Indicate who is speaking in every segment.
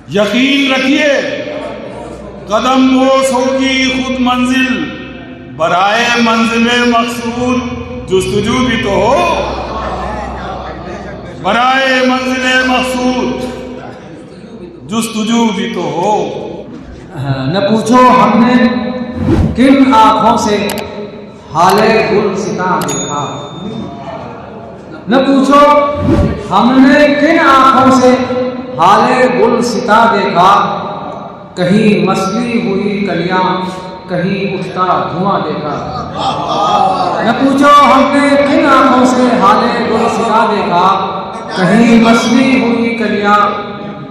Speaker 1: یقین رکھیے قدم بوس ہوگی خود منزل، برائے منزل مقصود جستجو بھی تو ہو، برائے منزل مقصود جستجو بھی تو ہو۔
Speaker 2: نہ پوچھو ہم نے کن آنکھوں سے حال گلستاں دیکھا، نہ پوچھو ہم نے کن آنکھوں سے حال گلستاں دیکھا، کہیں مسلی ہوئی کلیاں کہیں اٹھتا دھواں دیکھا۔ نہ پوچھو ہم نے کن آنکھوں سے حال گلستاں دیکھا، کہیں مسلی ہوئی کلیاں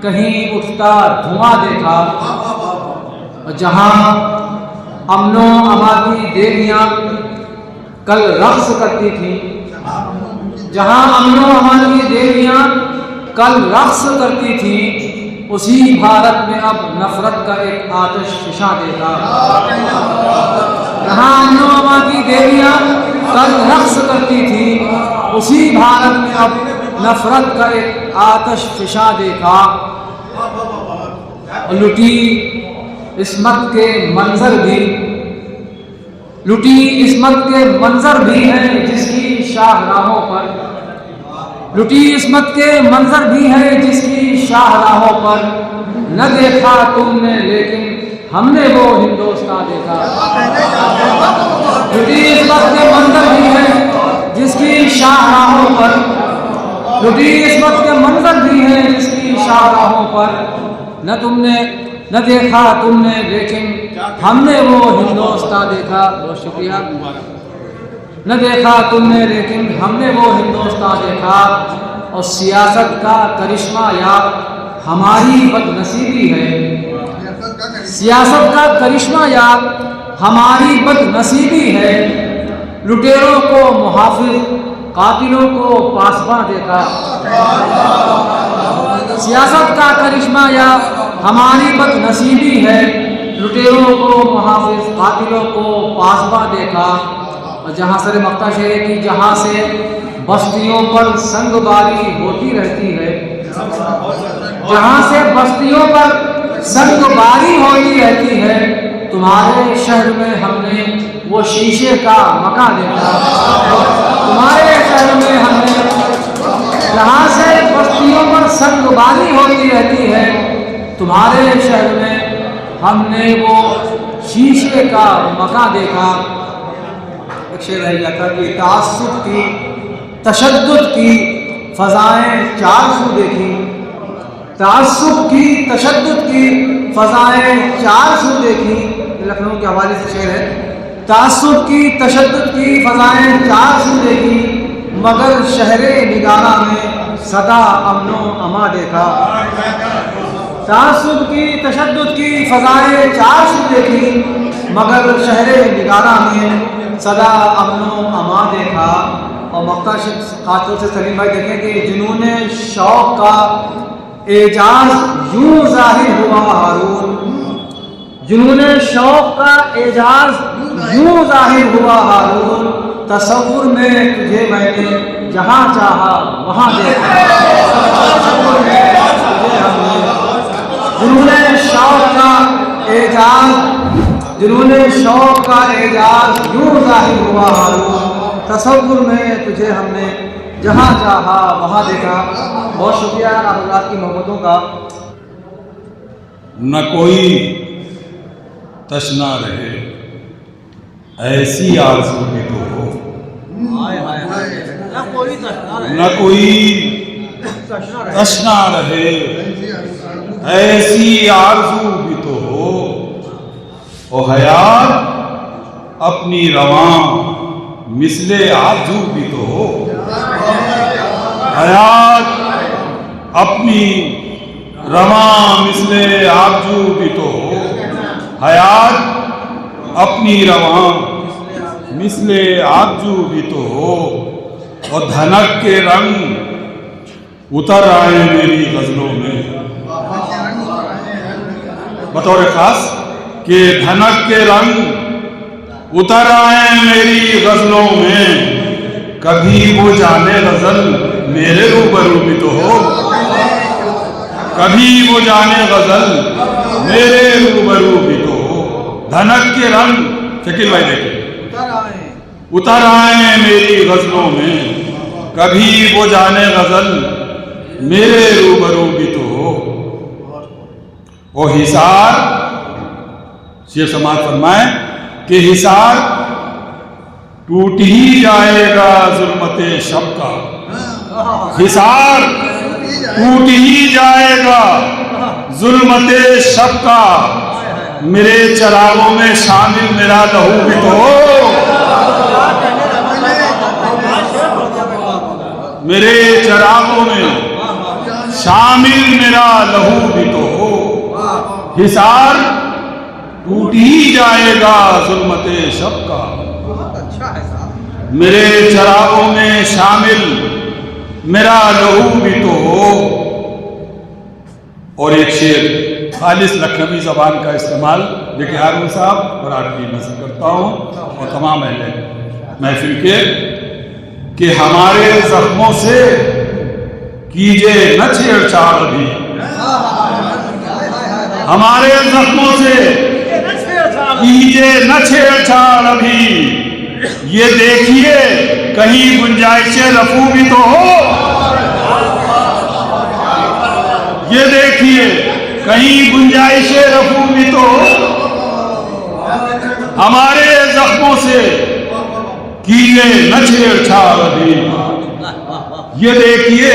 Speaker 2: کہیں اٹھتا دھواں دیکھا۔ جہاں امن و امان کی دیویاں کل رقص کرتی تھیں، جہاں امن و امان کی دیویاں کل رقص کرتی تھیں، اسی بھارت میں اب نفرت کا ایک آتش فشاں دیکھا۔ جہاں امن و امان کی دیویاں کل رقص کرتی تھیں، اسی بھارت میں اب نفرت کا ایک آتش فشاں دیکھا۔ لٹی عصمت کے منظر بھی، لٹی عصمت کے منظر بھی ہیں جس کی شاہراہوں پر، لٹی عصمت کے منظر بھی ہیں جس کی شاہراہوں پر، نہ دیکھا تم نے لیکن ہم نے وہ ہندوستان دیکھا۔ لٹی عصمت کے منظر بھی ہیں جس کی شاہراہوں پر، لٹی عصمت کے منظر بھی ہیں جس کی شاہراہوں پر، نہ دیکھا تم نے لیکن ہم نے وہ ہندوستان دیکھا۔ بہت شکریہ۔ نہ دیکھا تم نے لیکن ہم نے وہ ہندوستان دیکھا، اور سیاست کا کرشمہ یا ہماری بد نصیبی ہے، سیاست کا کرشمہ یا ہماری بد نصیبی ہے، لٹیروں کو محافظ قاتلوں کو پاسباں دیکھا۔ سیاست کا کرشمہ یا ہماری بد نصیبی ہے، لٹیروں کو محافظ قاتلوں کو پاسباں دیکھا۔ اور جہاں سر مقطع شعر کی جہاں سے بستیوں پر سنگ باری ہوتی رہتی ہے، جہاں سے بستیوں پر سنگ باری ہوتی رہتی ہے، تمہارے شہر میں ہم نے وہ شیشے کا مکان دیکھا۔ تمہارے شہر میں ہم نے جہاں سے بستیوں پر سنگ باری ہوتی رہتی ہے، تمہارے شہر میں ہم نے وہ شیشے کا مکان دیکھا۔ ایک شعر رہ گیا تھا کہ تعصب کی تشدد کی فضائیں چار سو دیکھی، تعصب کی تشدد کی فضائیں چار سو دیکھی، یہ لکھنؤ کے حوالے سے شعر ہے۔ تعصب کی تشدد کی فضائیں چار سو دیکھی، مگر شہر نگارہ میں صدا امن و اما دیکھا۔ تعصب کی تشدد کی فضائیں چار سو دیکھی، مگر شہر نگارہ میں صدا امن و اما دیکھا۔ اور مقطع خاص طور سے سلیم بھائی دیکھیں کہ جنون شوق کا اعجاز یوں ظاہر ہوا ہارون، جنون شوق کا اعجاز یوں ظاہر ہوا ہارون، تصور میں تجھے میں نے جہاں چاہا وہاں دیکھا۔ تصور میں تجھے ہم نے جنون شوق کا اعجاز، جنون شوق کا اعجاز یوں ظاہر ہوا ہارون، تصور میں تجھے ہم نے جہاں چاہا وہاں دیکھا۔ بہت شکریہ آپ حضرات کی محبتوں کا۔
Speaker 1: نہ کوئی تشنا رہے ایسی آرزو بھی تو ہو، نہ کوئی تشنا رہے ایسی آرزو بھی تو ہو، او حیات اپنی رواں مثل آرزو بھی تو ہو، حیات اپنی رواں مثل آرزو بھی تو ہو، حیات اپنی رواں مثل آرزو بھی تو ہو، اور دھنک کے رنگ اتر آئے میری غزلوں میں، بطور خاص کہ دھنک کے رنگ اتر آئے میری غزلوں میں، کبھی وہ جانے غزل میرے روبرو بھی تو ہو، کبھی وہ جانے غزل میرے روبرو بھی تو ہو. دھنک کے رنگ شکیل بھائی دیکھیں اتر آئے میری غزلوں میں, کبھی وہ جانے غزل میرے روبرو بھی تو ہو. وہ حصار شیخ سماعت فرمائے کہ حصار ٹوٹ ہی جائے گا ظلمت شب کا, حصار ٹوٹ ہی جائے گا ظلمت شب کا, میرے چراغوں میں شامل میرا لہو بھی تو ہو. میرے چراغوں میں شامل میرا لہو بھی تو ہو. حصار ٹوٹ ہی جائے گا ظلمت شب کا, میرے چراغوں میں شامل میرا لہو بھی تو ہو. اور ایک شعر خالص لکھنوی زبان کا استعمال دیکھیں ہارون صاحب اور آپ کی نظر کرتا ہوں اور تمام اہل محفل کے, کہ ہمارے زخموں سے کیجئے نہ چھیڑ چھاڑ ابھی, ہمارے زخموں سے کیجئے نہ چھیڑ چھاڑ ابھی, یہ دیکھیے کہیں گنجائش رفو بھی تو ہو. یہ دیکھیے کہیں گنجائش رفو بھی تو ہو. ہمارے زخموں سے کیجئے نہ چھیڑ چھاڑ ابھی, یہ دیکھیے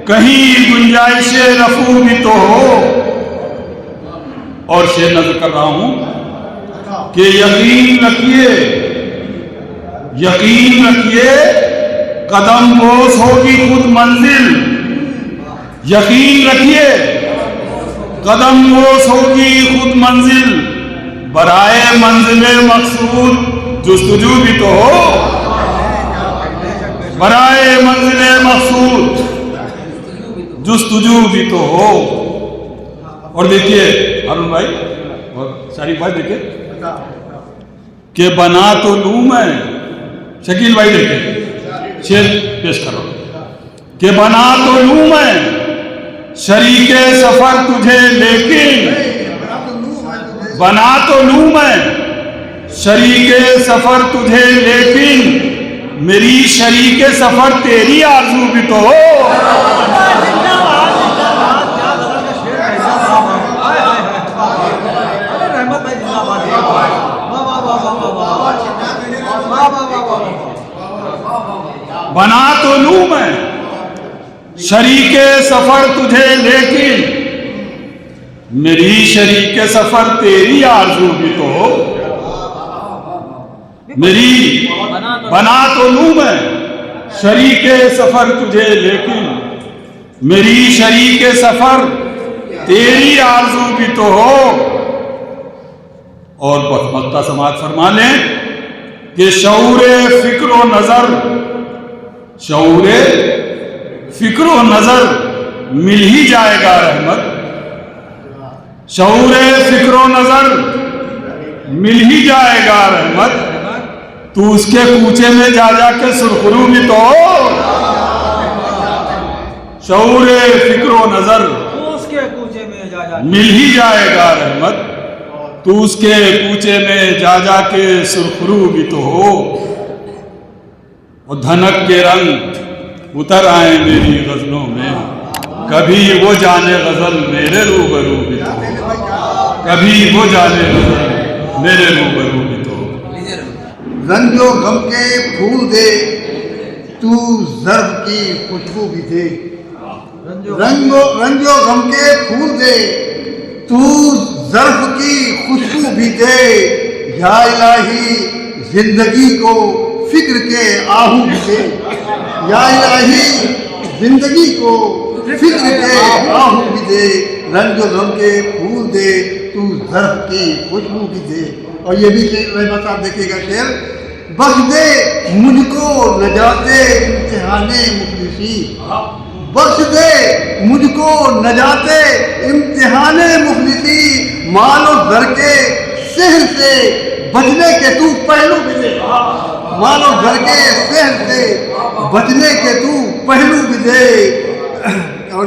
Speaker 1: کہیں گنجائش رفو بھی تو ہو. اور شعر نظر کر رہا ہوں کہ یقین رکھیے قدم بوس ہوگی خود منزل, یقین رکھیے قدم بوس ہوگی خود منزل, برائے منزل مقصود جستجو بھی تو ہو. برائے منزل مقصود جستجو بھی تو ہو. اور دیکھیے ہارون بھائی اور شریف بھائی دیکھیں کہ بنا تو لوں میں, شکیل بھائی دیکھیں شعر پیش کرو, کہ بنا تو لوں میں شریک سفر تجھے لیکن, بنا تو لوں میں شریک سفر تجھے لیکن, میری شریک سفر تیری آرزو بھی تو ہو. بنا تو لوں میں شریک سفر تجھے لیکن, میری شریک سفر تیری آرزو بھی تو ہو. میری بنا تو لوں میں شریک سفر تجھے لیکن, میری شریک سفر تیری آرزو بھی تو ہو. اور مکتا سماعت فرما لیں کہ شعور فکر و نظر, شعور فکر و نظر مل ہی جائے گا رحمت, شعور فکر و نظر مل ہی جائے گا رحمت, تو اس کے کوچے میں جا جا کے سرخرو بھی تو ہو. شعور فکر و نظر مل ہی جائے گا رحمت, تو اس کے کوچے میں جا جا کے سرخرو بھی تو ہو. اور دھنک کے رنگ اتر آئے میری غزلوں میں, کبھی وہ جانے غزل میرے روبرو بھی تو ہو, کبھی وہ جانے غزل میرے روبرو بھی تو ہو.
Speaker 3: رنج و غم کے پھول دے تو ظرف کی خوشبو بھی دے, رنج و غم کے پھول دے تو ظرف کی خوشبو بھی دے, یا الہی زندگی کو فکر کے آہو بھی دے, یا الہی زندگی کو فکر کے آہو بھی دے, رنج و غم کے پھول دے تو ظرف کی خوشبو بھی دے. اور یہ بھی رحمت صاحب دیکھیے گا شعر, بخش دے مجھ کو نجات امتحان مخلصی, بخش دے مجھ کو نجات امتحان مخلصی, مال و زر کے سحر سے بچنے کے تو پہلو بھی دے, مال و زر کے سحر سے بچنے کے تو پہلو بھی دے. اور